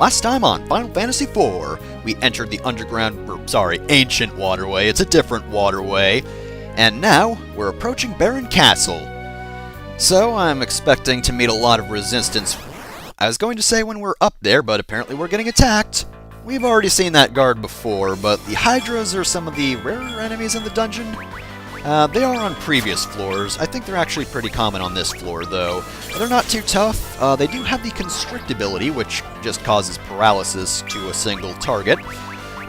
Last time on Final Fantasy IV, we entered the ancient waterway. It's a different waterway. And now, we're approaching Barren Castle. So, I'm expecting to meet a lot of resistance. I was going to say when we're up there, but apparently we're getting attacked. We've already seen that guard before, but the Hydras are some of the rarer enemies in the dungeon. They are on previous floors. I think they're actually pretty common on this floor, though. They're not too tough. They do have the Constrict ability, which just causes paralysis to a single target.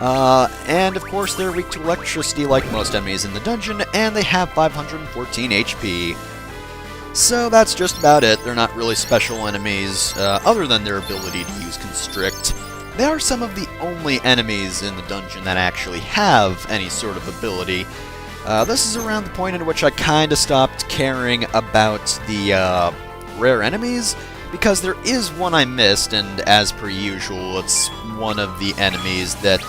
And of course, they're weak to electricity like most enemies in the dungeon, and they have 514 HP. So that's just about it. They're not really special enemies, other than their ability to use Constrict. They are some of the only enemies in the dungeon that actually have any sort of ability. This is around the point in which I kinda stopped caring about the rare enemies, because there is one I missed, and as per usual, it's one of the enemies that,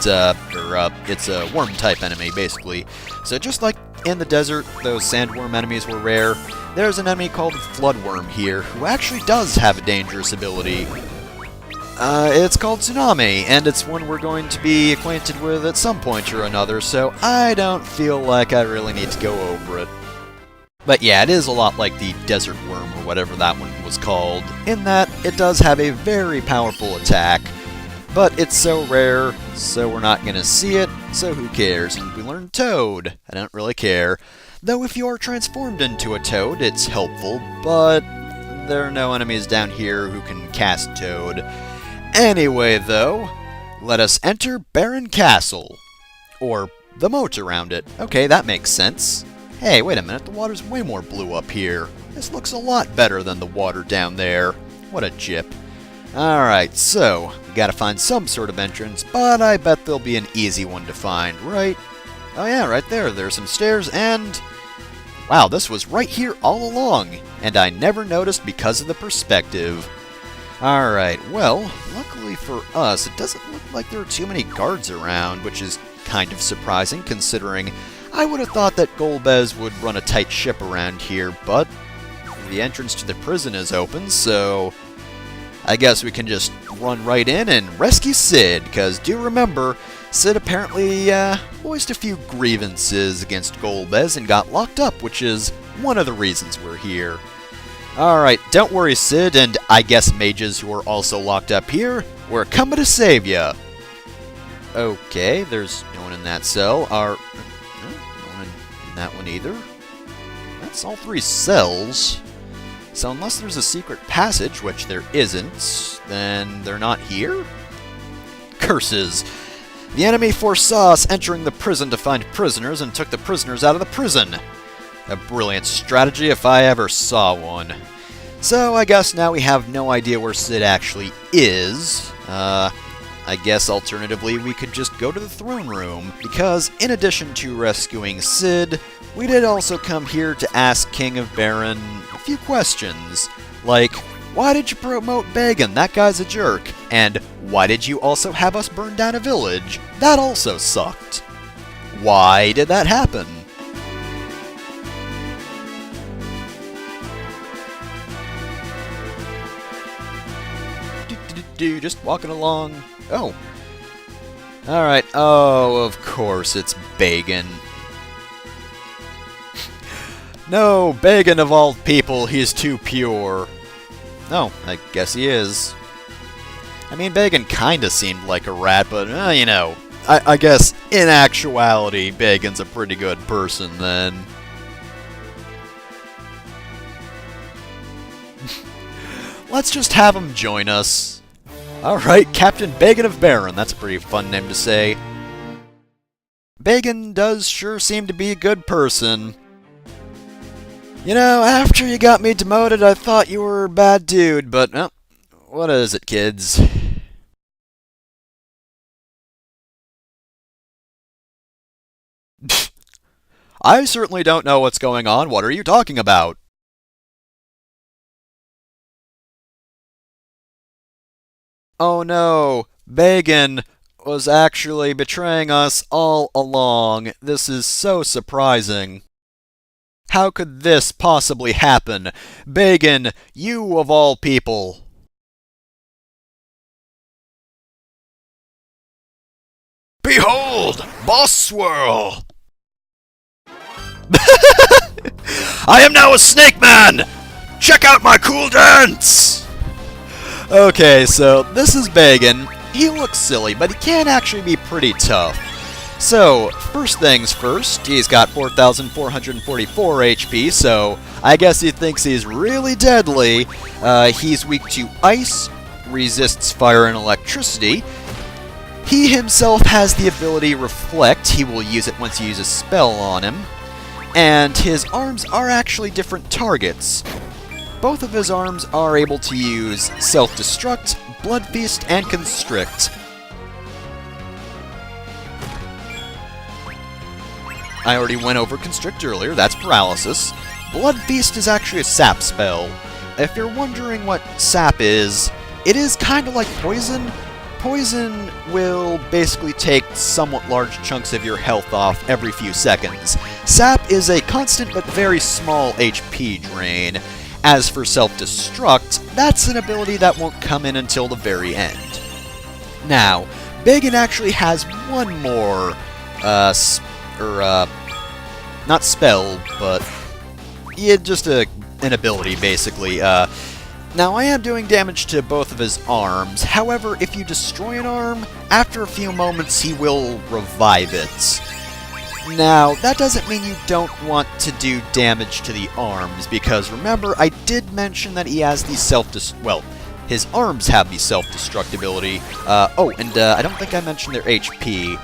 it's a worm-type enemy, basically. So just like in the desert, those sandworm enemies were rare, there's an enemy called Floodworm here, who actually does have a dangerous ability. It's called Tsunami, and it's one we're going to be acquainted with at some point or another, so I don't feel like I really need to go over it. But yeah, it is a lot like the Desert Worm, or whatever that one was called, in that it does have a very powerful attack, but it's so rare, so we're not gonna see it, so who cares? And we learned Toad. I don't really care. Though if you are transformed into a Toad, it's helpful, but there are no enemies down here who can cast Toad. Anyway, though, let us enter Barren Castle. Or the moat around it. Okay, that makes sense. Hey, wait a minute, the water's way more blue up here. This looks a lot better than the water down there. What a jip. Alright, so, we gotta find some sort of entrance, but I bet there'll be an easy one to find, right? Oh yeah, right there, there's some stairs, and... wow, this was right here all along, and I never noticed because of the perspective. Alright, well, luckily for us, it doesn't look like there are too many guards around, which is kind of surprising, considering I would have thought that Golbez would run a tight ship around here, but the entrance to the prison is open, so I guess we can just run right in and rescue Sid, because do remember, Sid apparently voiced a few grievances against Golbez and got locked up, which is one of the reasons we're here. Alright, don't worry, Sid, and I guess mages who are also locked up here, we're coming to save ya! Okay, there's no one in that cell. No one in that one either. That's all three cells. So unless there's a secret passage, which there isn't, then they're not here? Curses! The enemy foresaw us entering the prison to find prisoners and took the prisoners out of the prison. A brilliant strategy if I ever saw one. So I guess now we have no idea where Sid actually is. I guess alternatively we could just go to the throne room, because in addition to rescuing Sid, we did also come here to ask King of Barren a few questions, like, why did you promote Bagan? That guy's a jerk. And why did you also have us burn down a village? That also sucked. Why did that happen? Just walking along. Oh. Alright. Oh, of course, it's Bagan. No, Bagan of all people, he's too pure. Oh, I guess he is. I mean, Bagan kinda seemed like a rat, but, you know, I guess, in actuality, Bagan's a pretty good person, then. Let's just have him join us. Alright, Captain Bagan of Barren. That's a pretty fun name to say. Bagan does sure seem to be a good person. You know, after you got me demoted, I thought you were a bad dude, but, what is it, kids? I certainly don't know what's going on. What are you talking about? Oh no, Bagan was actually betraying us all along. This is so surprising. How could this possibly happen? Bagan, you of all people! Behold, Boss Swirl! I am now a Snake Man! Check out my cool dance! Okay, so this is Bagan. He looks silly, but he can actually be pretty tough. So, first things first, he's got 4,444 HP, so I guess he thinks he's really deadly. He's weak to ice, resists fire and electricity. He himself has the ability Reflect. He will use it once you use a spell on him. And his arms are actually different targets. Both of his arms are able to use Self-Destruct, Blood Feast, and Constrict. I already went over Constrict earlier, that's Paralysis. Blood Feast is actually a sap spell. If you're wondering what sap is, it is kind of like poison. Poison will basically take somewhat large chunks of your health off every few seconds. Sap is a constant but very small HP drain. As for Self-Destruct, that's an ability that won't come in until the very end. Now, Bagan actually has one more, not spell, but yeah, just an ability, basically. Now, I am doing damage to both of his arms. However, if you destroy an arm, after a few moments he will revive it. Now, that doesn't mean you don't want to do damage to the arms, because remember, I did mention that he has the well, his arms have the self-destruct ability. I don't think I mentioned their HP.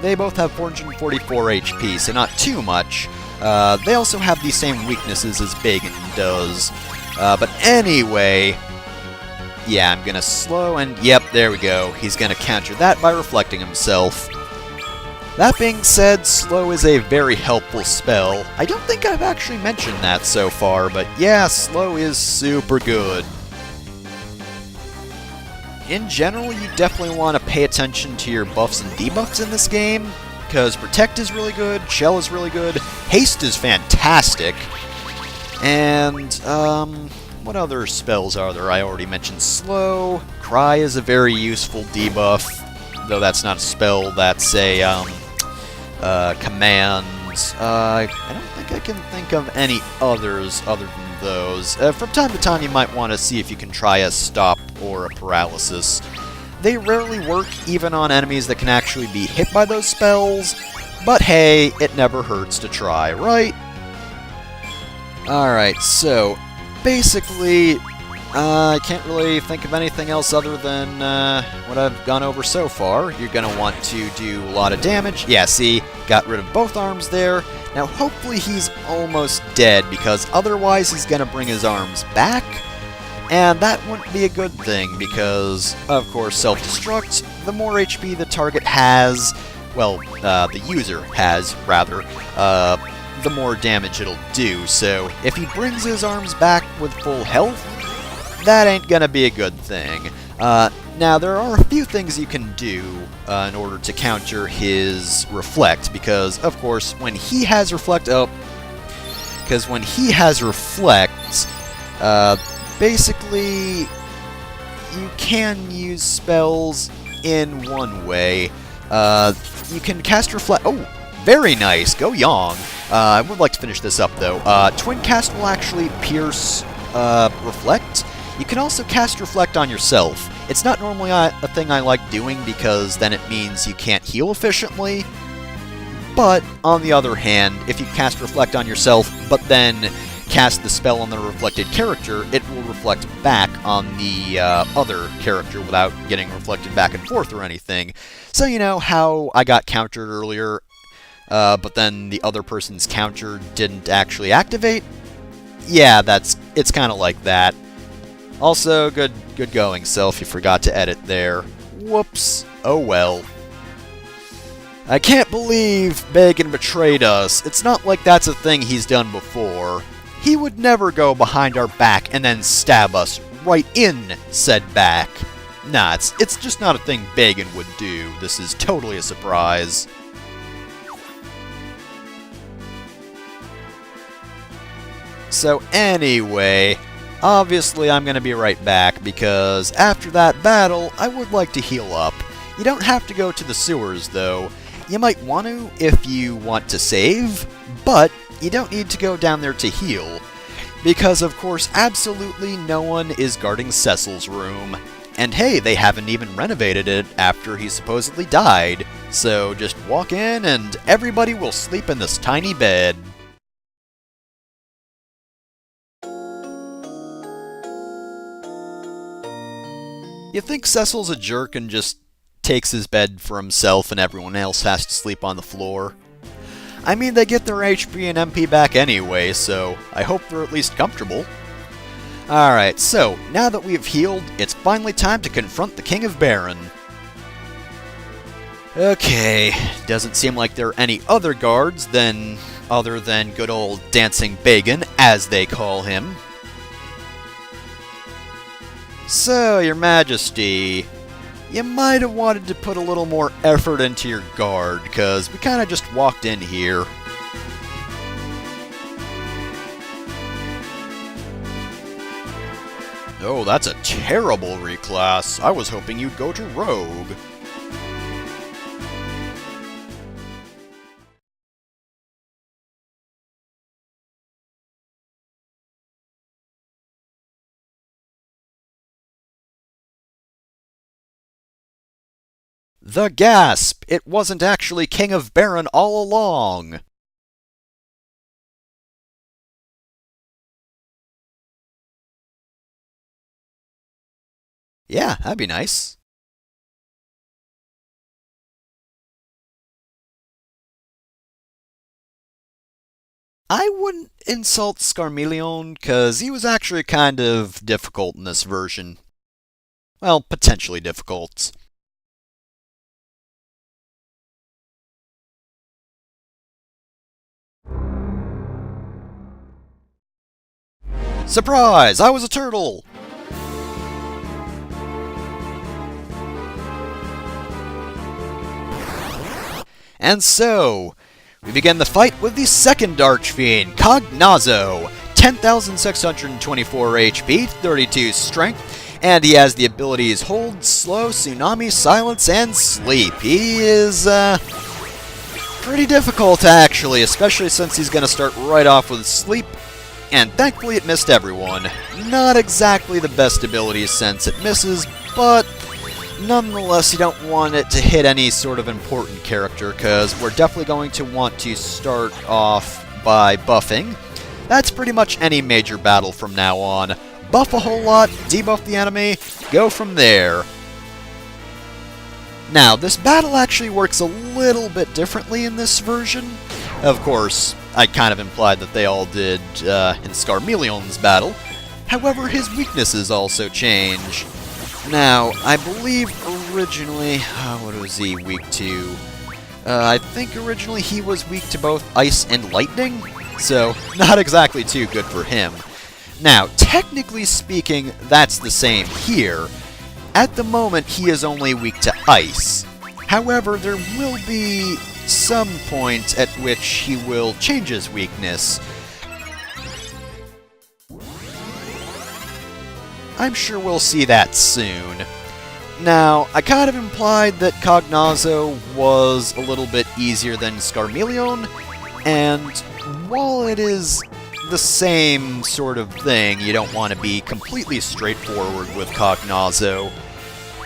They both have 444 HP, so not too much. They also have the same weaknesses as Bagan does. But anyway, yeah, I'm gonna slow, and yep, there we go. He's gonna counter that by reflecting himself. That being said, Slow is a very helpful spell. I don't think I've actually mentioned that so far, but yeah, Slow is super good. In general, you definitely want to pay attention to your buffs and debuffs in this game, because Protect is really good, Shell is really good, Haste is fantastic, and, what other spells are there? I already mentioned Slow. Cry is a very useful debuff, though that's not a spell, that's a, command. I don't think I can think of any others other than those. From time to time you might want to see if you can try a Stop or a Paralysis. They rarely work even on enemies that can actually be hit by those spells, but hey, it never hurts to try, right? Alright, so basically, I can't really think of anything else other than what I've gone over so far. You're going to want to do a lot of damage. Yeah, see, got rid of both arms there. Now, hopefully he's almost dead, because otherwise he's going to bring his arms back. And that wouldn't be a good thing, because, of course, Self-Destruct, the more HP the target has, well, the user has, rather, the more damage it'll do. So, if he brings his arms back with full health, that ain't gonna be a good thing. Now, there are a few things you can do in order to counter his Reflect, because, of course, when he has Reflect... basically, you can use spells in one way. You can cast Reflect... Oh, very nice! Go Yang! I would like to finish this up, though. Twin Cast will actually pierce Reflect. You can also cast Reflect on yourself. It's not normally a thing I like doing, because then it means you can't heal efficiently. But, on the other hand, if you cast Reflect on yourself, but then cast the spell on the reflected character, it will reflect back on the other character without getting reflected back and forth or anything. So you know how I got countered earlier, but then the other person's counter didn't actually activate? Yeah, it's kind of like that. Also, good going, Self, you forgot to edit there. Whoops. Oh well. I can't believe Bagan betrayed us. It's not like that's a thing he's done before. He would never go behind our back and then stab us right in said back. Nah, it's just not a thing Bagan would do. This is totally a surprise. So anyway, obviously I'm going to be right back, because after that battle, I would like to heal up. You don't have to go to the sewers, though. You might want to if you want to save, but you don't need to go down there to heal. Because, of course, absolutely no one is guarding Cecil's room. And hey, they haven't even renovated it after he supposedly died. So just walk in and everybody will sleep in this tiny bed. You think Cecil's a jerk and just takes his bed for himself and everyone else has to sleep on the floor? I mean, they get their HP and MP back anyway, so I hope they're at least comfortable. Alright, so now that we've healed, it's finally time to confront the King of Baron. Okay, doesn't seem like there are any other guards other than good old Dancing Bacon, as they call him. So, Your Majesty, you might have wanted to put a little more effort into your guard, because we kind of just walked in here. Oh, that's a terrible reclass. I was hoping you'd go to Rogue. The gasp! It wasn't actually King of Baron all along! Yeah, that'd be nice. I wouldn't insult Scarmelion, cause he was actually kind of difficult in this version. Well, potentially difficult. Surprise! I was a turtle! And so, we begin the fight with the second Archfiend, Cognazo. 10,624 HP, 32 Strength, and he has the abilities Hold, Slow, Tsunami, Silence, and Sleep. He is, pretty difficult, actually, especially since he's going to start right off with Sleep, and thankfully it missed everyone. Not exactly the best ability since it misses, but nonetheless, you don't want it to hit any sort of important character, because we're definitely going to want to start off by buffing. That's pretty much any major battle from now on. Buff a whole lot, debuff the enemy, go from there. Now, this battle actually works a little bit differently in this version. Of course, I kind of implied that they all did in Scarmelion's battle. However, his weaknesses also change. Now, I believe originally, what was he weak to? I think originally he was weak to both ice and lightning, so not exactly too good for him. Now, technically speaking, that's the same here. At the moment, he is only weak to ice. However, there will be some point at which he will change his weakness. I'm sure we'll see that soon. Now, I kind of implied that Cognazo was a little bit easier than Scarmelion, and while it is the same sort of thing, you don't want to be completely straightforward with Cognazo.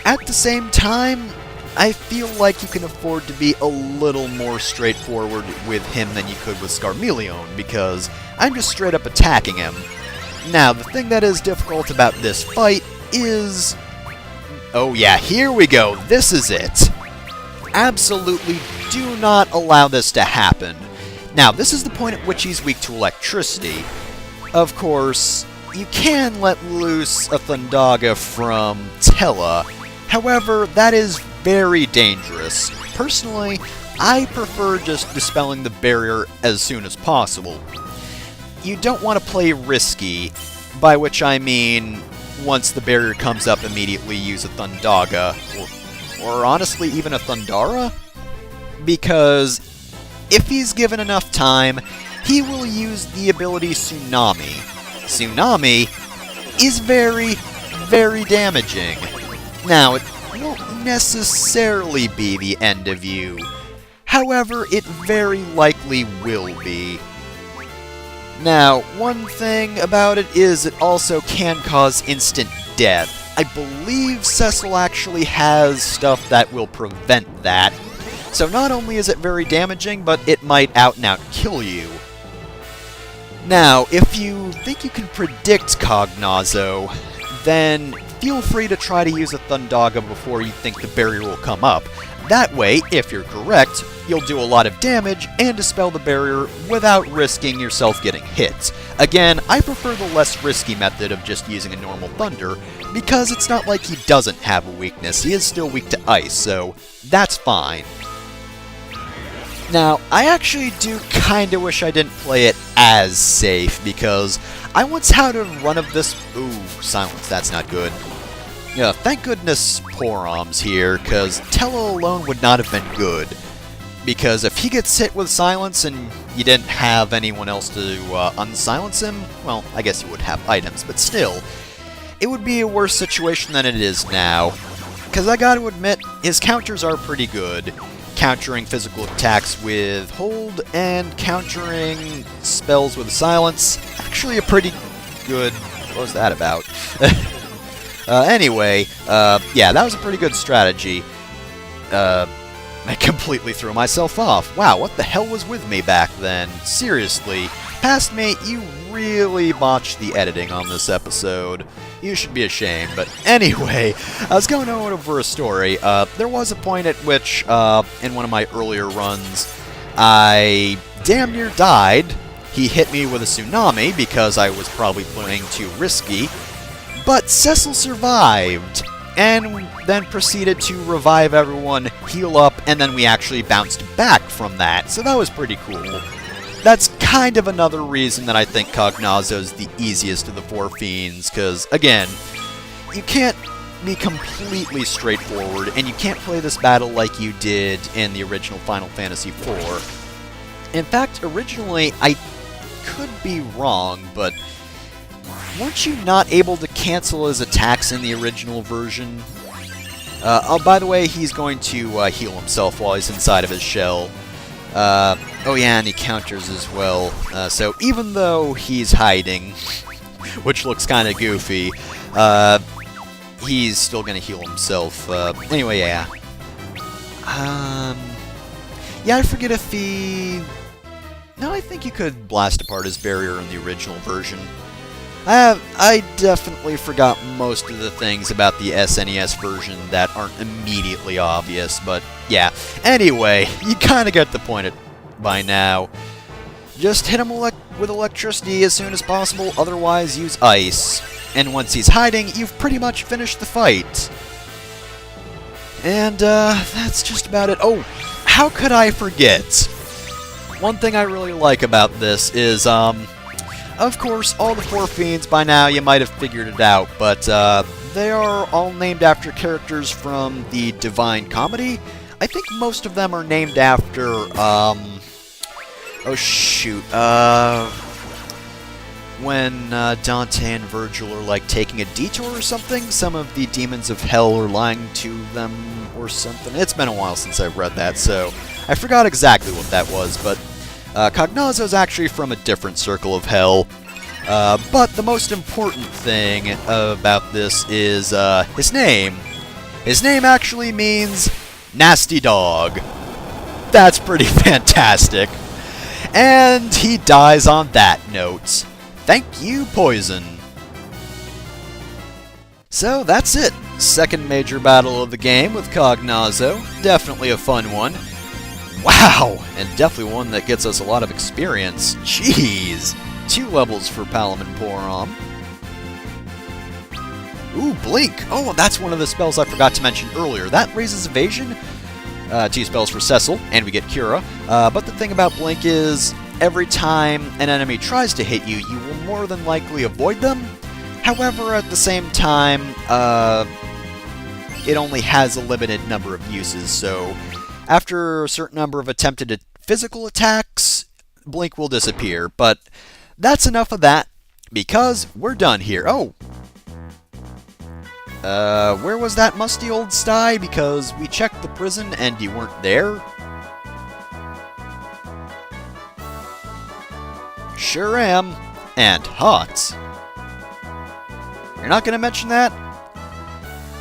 At the same time, I feel like you can afford to be a little more straightforward with him than you could with Scarmelion, because I'm just straight up attacking him. Now, the thing that is difficult about this fight is... oh yeah, here we go, this is it! Absolutely do not allow this to happen. Now, this is the point at which he's weak to electricity. Of course, you can let loose a Thundaga from Tella. However, that is very dangerous. Personally, I prefer just dispelling the barrier as soon as possible. You don't want to play risky, by which I mean once the barrier comes up, immediately use a Thundaga, or honestly even a Thundara, because if he's given enough time, he will use the ability Tsunami. Tsunami is very, very damaging. Now, it won't necessarily be the end of you. However, it very likely will be. Now, one thing about it is it also can cause instant death. I believe Cecil actually has stuff that will prevent that. So not only is it very damaging, but it might out and out kill you. Now, if you think you can predict Cognazo, then feel free to try to use a Thundaga before you think the barrier will come up. That way, if you're correct, you'll do a lot of damage and dispel the barrier without risking yourself getting hit. Again, I prefer the less risky method of just using a normal Thunder, because it's not like he doesn't have a weakness. He is still weak to Ice, so that's fine. Now, I actually do kinda wish I didn't play it as safe, because I once had a run of this— ooh, silence, that's not good. Yeah, thank goodness Porom's here, because Tello alone would not have been good. Because if he gets hit with silence and you didn't have anyone else to unsilence him, well, I guess you would have items, but still, it would be a worse situation than it is now. Because I gotta admit, his counters are pretty good. Countering physical attacks with hold and countering spells with silence. Actually a pretty good— what was that about? Anyway, yeah, that was a pretty good strategy. I completely threw myself off. Wow, what the hell was with me back then? Seriously, Pastmate, you really botched the editing on this episode. You should be ashamed. But anyway, I was going over a story. There was a point at which, in one of my earlier runs, I damn near died. He hit me with a tsunami because I was probably playing too risky. But Cecil survived, and then proceeded to revive everyone, heal up, and then we actually bounced back from that, so that was pretty cool. That's kind of another reason that I think Cognazo's the easiest of the four fiends, because, again, you can't be completely straightforward, and you can't play this battle like you did in the original Final Fantasy IV. In fact, originally, I could be wrong, but weren't you not able to cancel his attacks in the original version? Oh, by the way, he's going to heal himself while he's inside of his shell. Oh yeah, and he counters as well. So even though he's hiding, which looks kind of goofy, he's still going to heal himself. Anyway, yeah. Yeah, I forget if he— no, I think you could blast apart his barrier in the original version. I definitely forgot most of the things about the SNES version that aren't immediately obvious, but yeah. Anyway, you kind of get the point by now. Just hit him with electricity as soon as possible, otherwise use ice. And once he's hiding, you've pretty much finished the fight. And that's just about it. Oh, how could I forget? One thing I really like about this is, of course, all the four fiends, by now you might have figured it out, but they are all named after characters from the Divine Comedy. I think most of them are named after, oh shoot, when Dante and Virgil are like taking a detour or something, some of the demons of hell are lying to them or something. It's been a while since I've read that, so I forgot exactly what that was, but Cognazo's actually from a different circle of hell. But the most important thing about this is his name. His name actually means Nasty Dog. That's pretty fantastic. And he dies on that note. Thank you, Poison. So that's it. Second major battle of the game with Cognazo. Definitely a fun one. Wow! And definitely one that gets us a lot of experience. Jeez! 2 levels for Palom and Porom. Ooh, Blink! Oh, that's one of the spells I forgot to mention earlier. That raises evasion. 2 spells for Cecil, and we get Cura. But the thing about Blink is, every time an enemy tries to hit you, you will more than likely avoid them. However, at the same time, it only has a limited number of uses, so after a certain number of attempted physical attacks, Blink will disappear. But that's enough of that, because we're done here. Oh! Where was that musty old sty? Because we checked the prison and you weren't there? Sure am. And hot. You're not gonna mention that?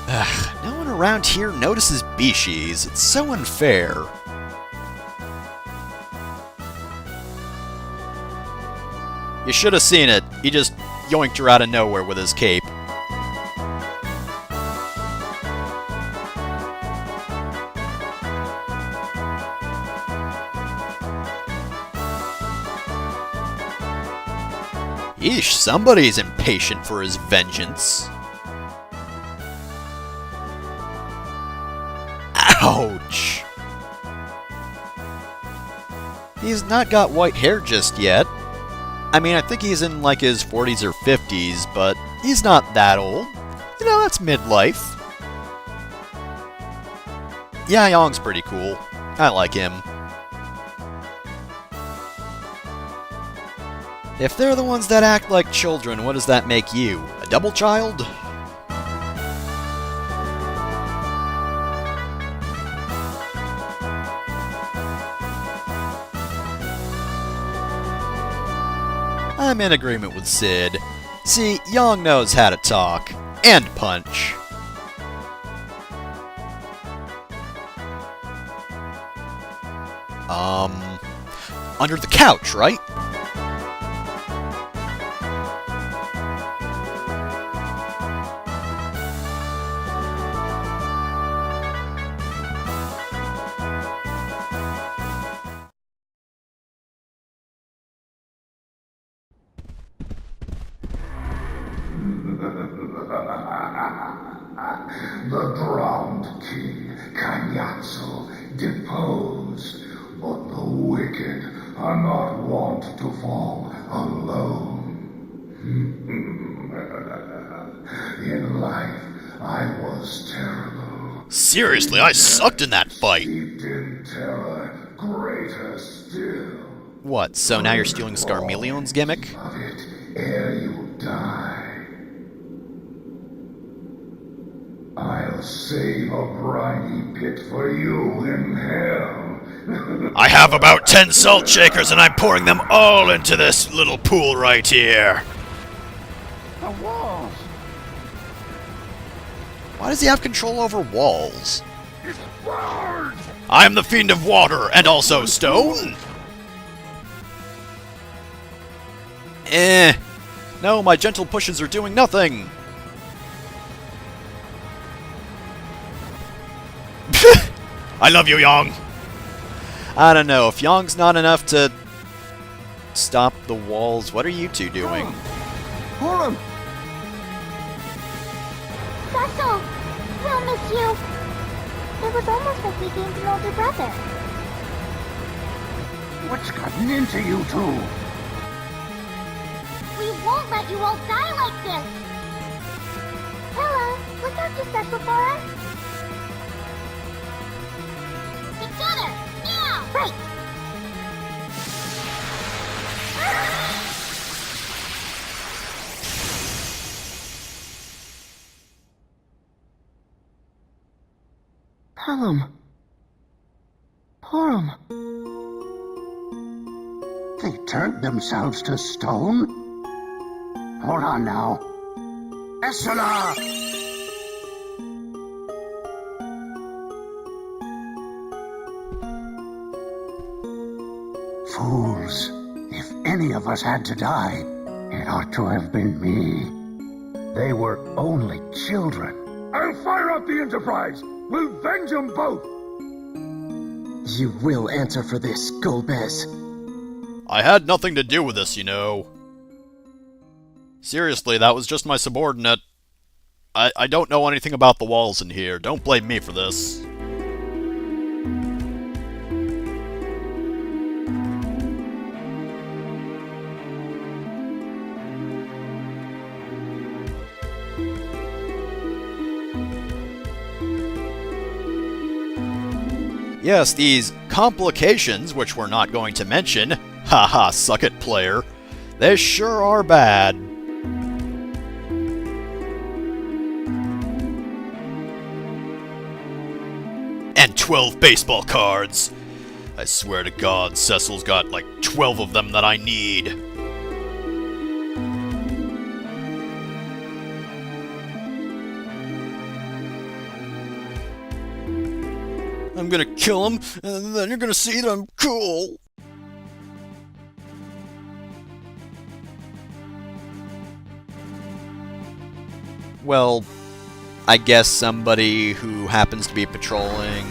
Ugh, no one around here notices species. It's so unfair. You should have seen it. He just yoinked her out of nowhere with his cape. Yeesh, somebody's impatient for his vengeance. Ouch! He's not got white hair just yet. I mean, I think he's in like his 40s or 50s, but he's not that old. You know, that's midlife. Yeah, Yong's pretty cool. I like him. If they're the ones that act like children, what does that make you? A double child? I'm in agreement with Sid. See, Yong knows how to talk. And punch. Under the couch, right? The drowned king, Kanyatsu, deposed, but the wicked are not wont to fall alone. In life, I was terrible. Seriously, I sucked in that fight. Steeped in terror, greater still. What, so now you're stealing Scarmelion's gimmick? Of it, ere you die. I'll save a briny pit for you in hell. I have about 10 salt shakers and I'm pouring them all into this little pool right here. The walls. Why does he have control over walls? It's burned. I'm the Fiend of Water and also Stone? No, my gentle pushes are doing nothing. I love you, Yong. I don't know, if Yong's not enough to stop the walls, what are you two doing? Hold him. Cecil, we'll miss you. It was almost like we gained an older brother. What's gotten into you two? We won't let you all die like this. Hello, look out to Cecil for us. Together, now! Right! Pelham. Porum. They turned themselves to stone? Hold on now. Dessler! Fools. If any of us had to die, it ought to have been me. They were only children. I'll fire up the Enterprise! We'll venge them both! You will answer for this, Golbez. I had nothing to do with this, you know. Seriously, that was just my subordinate. I don't know anything about the walls in here. Don't blame me for this. Yes, these complications, which we're not going to mention, haha, suck it, player, they sure are bad. And 12 baseball cards. I swear to God, Cecil's got like 12 of them that I need. I'm gonna kill him, and then you're gonna see that I'm cool. Well, I guess somebody who happens to be patrolling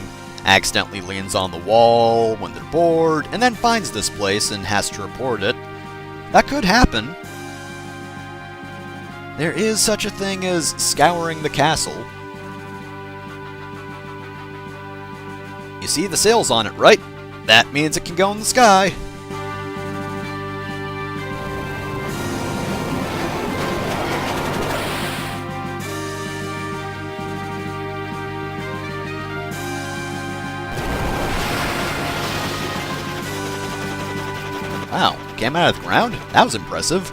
accidentally leans on the wall when they're bored, and then finds this place and has to report it. That could happen. There is such a thing as scouring the castle. You see the sails on it, right? That means it can go in the sky. Wow, came out of the ground? That was impressive.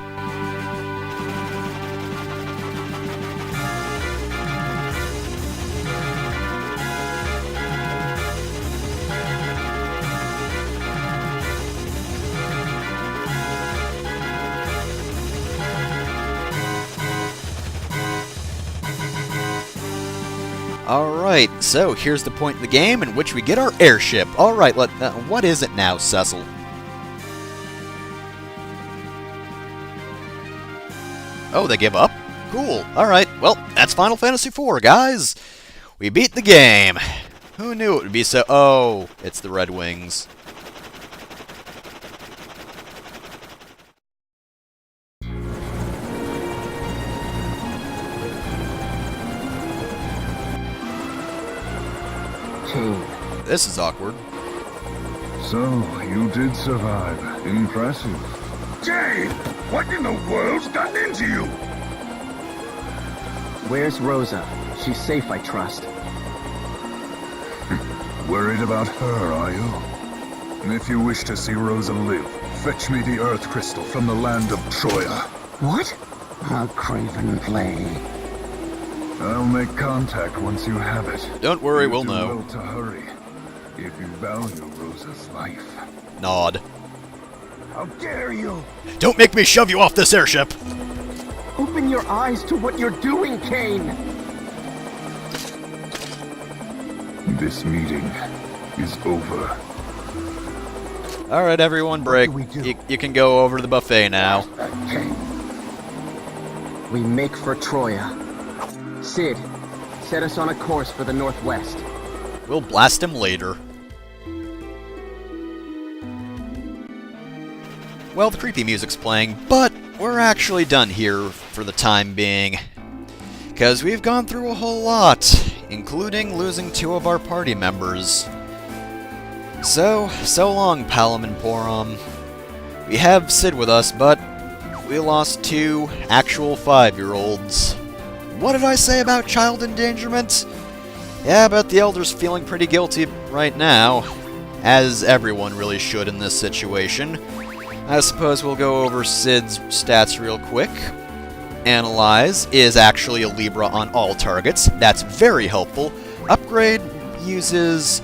Alright, so here's the point in the game in which we get our airship. Alright, what is it now, Cecil? Oh, they give up? Cool. Alright, well, that's Final Fantasy IV, guys! We beat the game! Who knew it would be so... Oh, it's the Red Wings. This is awkward. So, you did survive. Impressive. Jade! What in the world's gotten into you? Where's Rosa? She's safe, I trust. Worried about her, are you? And if you wish to see Rosa live, fetch me the Earth Crystal from the land of Troya. What? A craven play. I'll make contact once you have it. Don't worry, we'll Do know. well to hurry, if you value Rosa's life. Nod. How dare you! Don't make me shove you off this airship! Open your eyes to what you're doing, Kane! This meeting is over. Alright, everyone, break. What do we do? You can go over to the buffet now. We make for Troya. Sid, set us on a course for the northwest. We'll blast him later. Well, the creepy music's playing, but we're actually done here for the time being. Because we've gone through a whole lot, including losing 2 of our party members. So long, Palom and Porom. We have Sid with us, but we lost 2 actual 5-year-olds. What did I say about child endangerment? Yeah, I bet the Elder's feeling pretty guilty right now, as everyone really should in this situation. I suppose we'll go over Sid's stats real quick. Analyze is actually a Libra on all targets. That's very helpful. Upgrade uses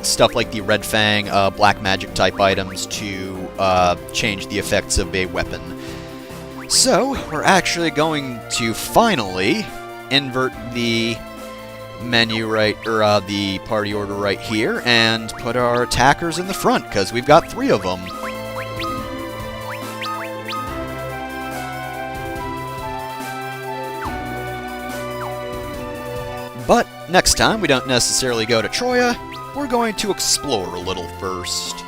stuff like the Red Fang, Black Magic type items to change the effects of a weapon. So, we're actually going to finally invert the menu the party order right here, and put our attackers in the front, because we've got 3 of them. But next time, we don't necessarily go to Troya, we're going to explore a little first.